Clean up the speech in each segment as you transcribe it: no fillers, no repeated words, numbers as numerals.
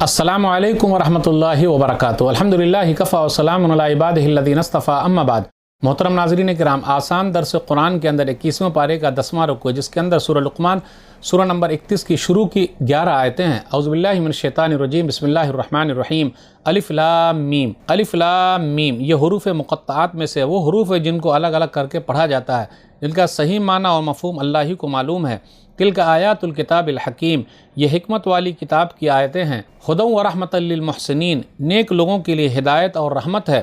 अस्सलामु अलैकुम वरहमतुल्लाहि वबरकातुहू। अल्हम्दुलिल्लाहि कफ़ा व सलामुन अला इबादिहिल्लज़ीना इस्तफ़ा, अम्मा बाद। मोहतरम नाज़रीन किराम, आसान दर्स कुरान के अंदर 21वें पारे का 10वां रुकू है, जिसके अंदर सूरह लुक़मान सूरह नंबर 31 की शुरू की 11 आयतें हैं। औज़ु बिल्लाहि मिनश शैतानिर रजीम, बिस्मिल्लाहिर रहमानिर रहीम। अलिफ लाम मीम। अलिफ लाम मीम ये हुरूफ़ मुक़त्तआत में से वो हुरूफ़ है जिनको अलग अलग करके पढ़ा जाता है, जिनका सही माना और मफ़हूम अल्लाह ही को मालूम है। तिल्का आयातुल किताबिल हकीम, ये हिकमत वाली किताब की आयतें हैं। हुदन व रहमतल लिल मुहसिनीन, नेक लोगों के लिए हिदायत और रहमत है।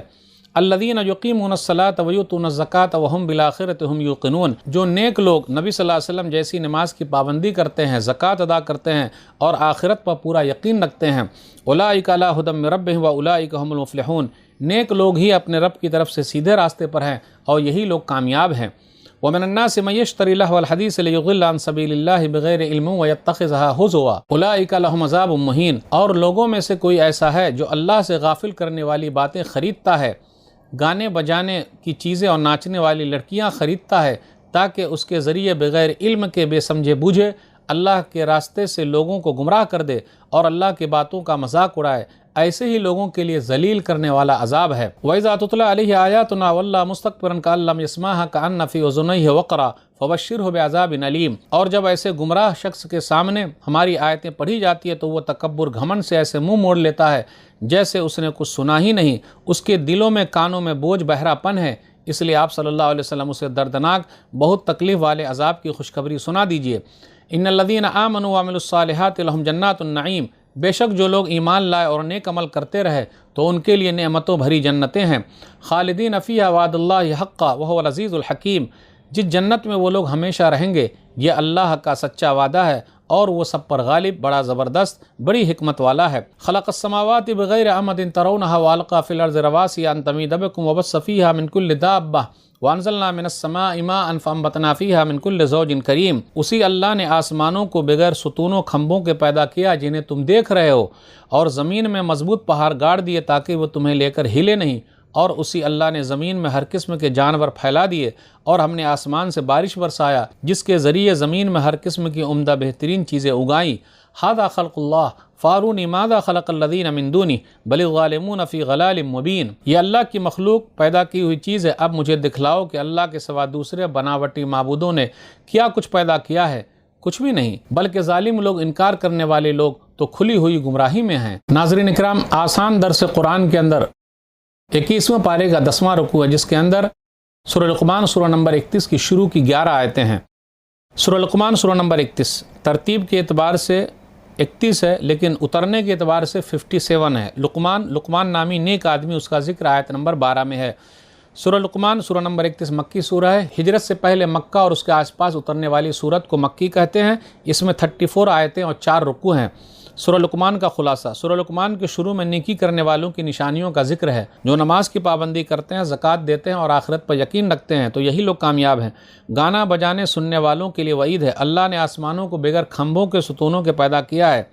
अल्लज़ीना युक़ीमूनस्सलात व युतूनज़्ज़कात व हुम बिलआख़िरति हुम यूक़िनून, जो नेक लोग नबी सल्लल्लाहु अलैहि वसल्लम जैसी नमाज की पाबंदी करते हैं, ज़कात अदा करते हैं और आखिरत पर पूरा यकीन रखते हैं। उलाइका अला हुदम मिन रब्बिहिम व उलाइका हुमुल मुफ़्लिहून, नेक लोग ही अपने रब की तरफ से सीधे रास्ते पर हैं और यही लोग कामयाब हैं। वमिनन्नासि मन यश्तरी लहवल हदीस लियुज़िल्ल अन सबीलिल्लाहि बिग़ैरि इल्मिन व यत्तख़िज़हा हुज़ुवा उलाइका लहुम अज़ाबुम मुहीन, और लोगों में से कोई ऐसा है जो अल्लाह से गाफिल करने वाली बातें खरीदता है, गाने बजाने की चीज़ें और नाचने वाली लड़कियां ख़रीदता है, ताकि उसके ज़रिए बग़ैर इल्म के बेसमझे बूझे अल्लाह के रास्ते से लोगों को गुमराह कर दे और अल्लाह की बातों का मजाक उड़ाए, ऐसे ही लोगों के लिए जलील करने वाला अजाब है। वइज़ा तुतला अलैहि आयातुना वल्ला मुस्तकबिरन कअन लम यस्मअहा कअन्न फी उज़ुनैहि वक़रा फबश्शिरहु बिअज़ाबिन अलीम, और जब ऐसे गुमराह शख्स के सामने हमारी आयतें पढ़ी जाती है तो वह तकब्बुर घमंड से ऐसे मुंह मोड़ लेता है जैसे उसने कुछ सुना ही नहीं, उसके दिलों में कानों में बोझ बहरापन है। इसलिए आप सल्लल्लाहु अलैहि वसल्लम उसे दर्दनाक बहुत तकलीफ़ वाले अजाब की खुशखबरी सुना दीजिए। इन्नल्लज़ीना आमनू व अमिलुस्सालिहाति लहुम जन्नातुन नईम, बेशक जो लोग ईमान लाए और नेक अमल करते रहे तो उनके लिए नेमतों भरी जन्नतें हैं। खालिदीन फ़ीहा वअदुल्लाहि हक़्क़ा व हुवल अज़ीज़ुल हकीम, जिस जन्नत में वो लोग हमेशा रहेंगे ये अल्लाह का सच्चा वादा है और वो सब पर गालिब, बड़ा ज़बरदस्त, बड़ी हिकमत वाला है। खलक़स समावाति बिग़ैरि अमदिन तरौनहा व अलक़ा फ़िल अर्ज़ि रवासिय अन तमीद बिकुम व बस्स फ़ीहा मिन कुल्लि दाब्बह व अंज़लना मिनस समाइ माअन फ़अंबतना फ़ीहा मिन कुल्लि ज़ौजिन करीम, उसी अल्लाह ने आसमानों को बगैर सुतूनों खंभों के पैदा किया जिन्हें तुम देख रहे हो, और ज़मीन में मजबूत पहाड़ गाड़ दिए ताकि वो तुम्हें लेकर हिले नहीं, और उसी अल्लाह ने ज़मीन में हर किस्म के जानवर फैला दिए, और हमने आसमान से बारिश बरसाया जिसके ज़रिए ज़मीन में हर किस्म की उम्दा बेहतरीन चीज़ें उगाईं। हादा खल्क़ुल्लाह फ़ारूनी मादा खलक़ल्लज़ीना मिन दूनी बल ज़ालिमून फ़ी ग़लालिम मुबीन, ये अल्लाह की मखलूक पैदा की हुई चीज़ है, अब मुझे दिखलाओ कि अल्लाह के सिवा दूसरे बनावटी माबूदों ने क्या कुछ पैदा किया है। कुछ भी नहीं, बल्कि ज़ालिम लोग, इनकार करने वाले लोग तो खुली हुई गुमराही में हैं। नाज़रीन इकराम, आसान दर्स कुरान के अंदर 21वें पारे का 10वां रुकू है, जिसके अंदर सूरह लुक़मान सूरह नंबर 31 की शुरू की 11 आयतें हैं। सूरह लुक़मान सूरह नंबर 31 तरतीब के एतबार से 31 है, लेकिन उतरने के एतबार से 57 है। लुक़मान नामी नेक आदमी, उसका जिक्र आयत नंबर 12 में है। सूरह लुक़मान सूरह नंबर 31 मक्की सूरह है। हिजरत से पहले मक्का और उसके आसपास उतरने वाली सूरत को मक्की कहते हैं। इसमें 34 आयतें और 4 रुकू हैं। सूरह लुक़मान का खुलासा, सूरह लुक़मान के शुरू में नेकी करने वालों की निशानियों का जिक्र है, जो नमाज की पाबंदी करते हैं, ज़कात देते हैं और आखिरत पर यकीन रखते हैं, तो यही लोग कामयाब हैं। गाना बजाने सुनने वालों के लिए वईद है। अल्लाह ने आसमानों को बगैर खंभों के सुतूनों के पैदा किया है,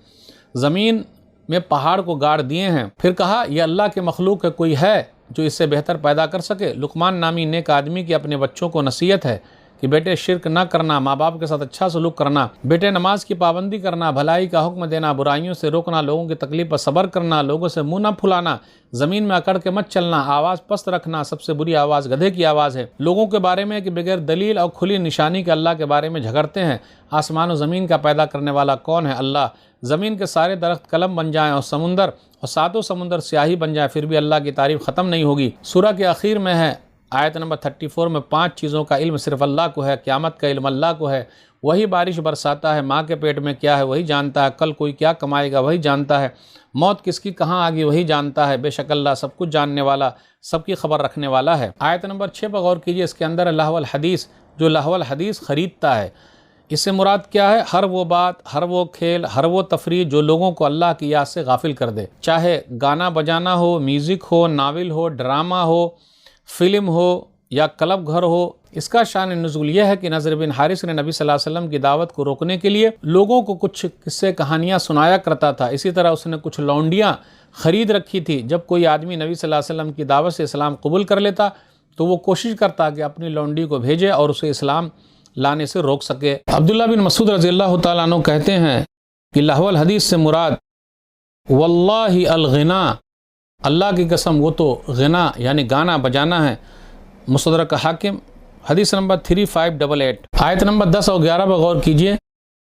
ज़मीन में पहाड़ को गाड़ दिए हैं। फिर कहा यह अल्लाह के मखलूक है, कोई है जो इससे बेहतर पैदा कर सके। लुक़मान नामी नेक आदमी की अपने बच्चों को नसीहत है कि बेटे शिर्क न करना, माँ बाप के साथ अच्छा सलूक करना, बेटे नमाज की पाबंदी करना, भलाई का हुक्म देना, बुराइयों से रोकना, लोगों की तकलीफ पर सब्र करना, लोगों से मुंह न फुलाना, ज़मीन में अकड़ के मत चलना, आवाज़ पस्त रखना, सबसे बुरी आवाज़ गधे की आवाज़ है। लोगों के बारे में कि बगैर दलील और खुली निशानी के अल्लाह के बारे में झगड़ते हैं। आसमान और ज़मीन का पैदा करने वाला कौन है? अल्लाह। ज़मीन के सारे दरख्त कलम बन जाएँ और समुंदर और सातों समुंदर स्याही बन जाए, फिर भी अल्लाह की तारीफ़ ख़त्म नहीं होगी। सूरह के आखिर में है आयत नंबर 34 में 5 चीज़ों का इल्म सिर्फ अल्लाह को है। क़यामत का इल्म अल्लाह को है, वही बारिश बरसाता है, माँ के पेट में क्या है वही जानता है, कल कोई क्या कमाएगा वही जानता है, मौत किसकी कहाँ आ गई वही जानता है। बेशक अल्लाह सब कुछ जानने वाला, सबकी खबर रखने वाला है। आयत नंबर 6 पर गौर कीजिए, इसके अंदर लहवल हदीस, जो लहवल हदीस ख़रीदता है, इससे मुराद क्या है? हर वो बात, हर वो खेल, हर वो तफरीह जो लोगों को अल्लाह की याद से गाफिल कर दे, चाहे गाना बजाना हो, म्यूज़िक हो, नावल हो, ड्रामा हो, फ़िल्म हो या क्लब घर हो। इसका शान नुज़ूल यह है कि नज़र बिन हारिस ने नबी सल्लल्लाहु अलैहि वसल्लम की दावत को रोकने के लिए लोगों को कुछ किस्से कहानियाँ सुनाया करता था। इसी तरह उसने कुछ लौंडियाँ ख़रीद रखी थी। जब कोई आदमी नबी सल्लल्लाहु अलैहि वसल्लम की दावत से इस्लाम कबूल कर लेता तो वो कोशिश करता कि अपनी लौंडी को भेजे और उसे इस्लाम लाने से रोक सके। अब्दुल्लाह बिन मसूद रज़ियल्लाहु ताला अन्हु कहते हैं कि लहवल हदीस से मुराद واللہ الغنا، اللہ کی قسم وہ تو غنا یعنی گانا بجانا ہے۔ مستدرک حاکم حدیث نمبر 3588۔ آیت نمبر 10 اور 11 پر غور کیجئے۔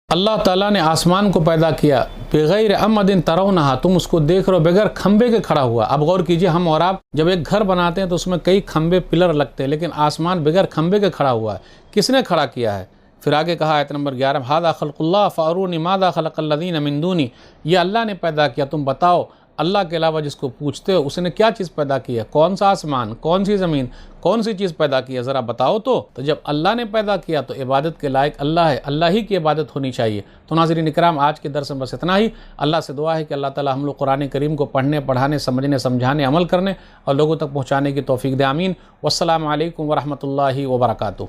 اللہ تعالیٰ نے آسمان کو پیدا کیا بغیر عمد ترونہا، تم اس کو دیکھ رہے ہو بغیر کھمبے کے کھڑا ہوا۔ اب غور کیجئے، ہم اور آپ جب ایک گھر بناتے ہیں تو اس میں کئی کھمبے پلر لگتے ہیں، لیکن آسمان بغیر کھمبے کے کھڑا ہوا ہے۔ کس نے کھڑا کیا ہے؟ پھر آگے کہا آیت نمبر 11 ھذا خلق اللہ فارونی ماذا خلق الذین من دونی، یہ اللہ نے پیدا کیا، تم بتاؤ اللہ کے علاوہ جس کو پوچھتے ہو اس نے کیا چیز پیدا کی ہے؟ کون سا آسمان، کون سی زمین، کون سی چیز پیدا کی ہے؟ ذرا بتاؤ تو جب اللہ نے پیدا کیا تو عبادت کے لائق اللہ ہے، اللہ ہی کی عبادت ہونی چاہیے۔ تو ناظرین اکرام، آج کے درس میں بس اتنا ہی۔ اللہ سے دعا ہے کہ اللہ تعالی ہم لوگ قرآن کریم کو پڑھنے، پڑھانے، سمجھنے، سمجھانے، عمل کرنے اور لوگوں تک پہنچانے کی توفیق دے، آمین۔ والسلام علیکم ورحمۃ اللہ وبرکاتہ۔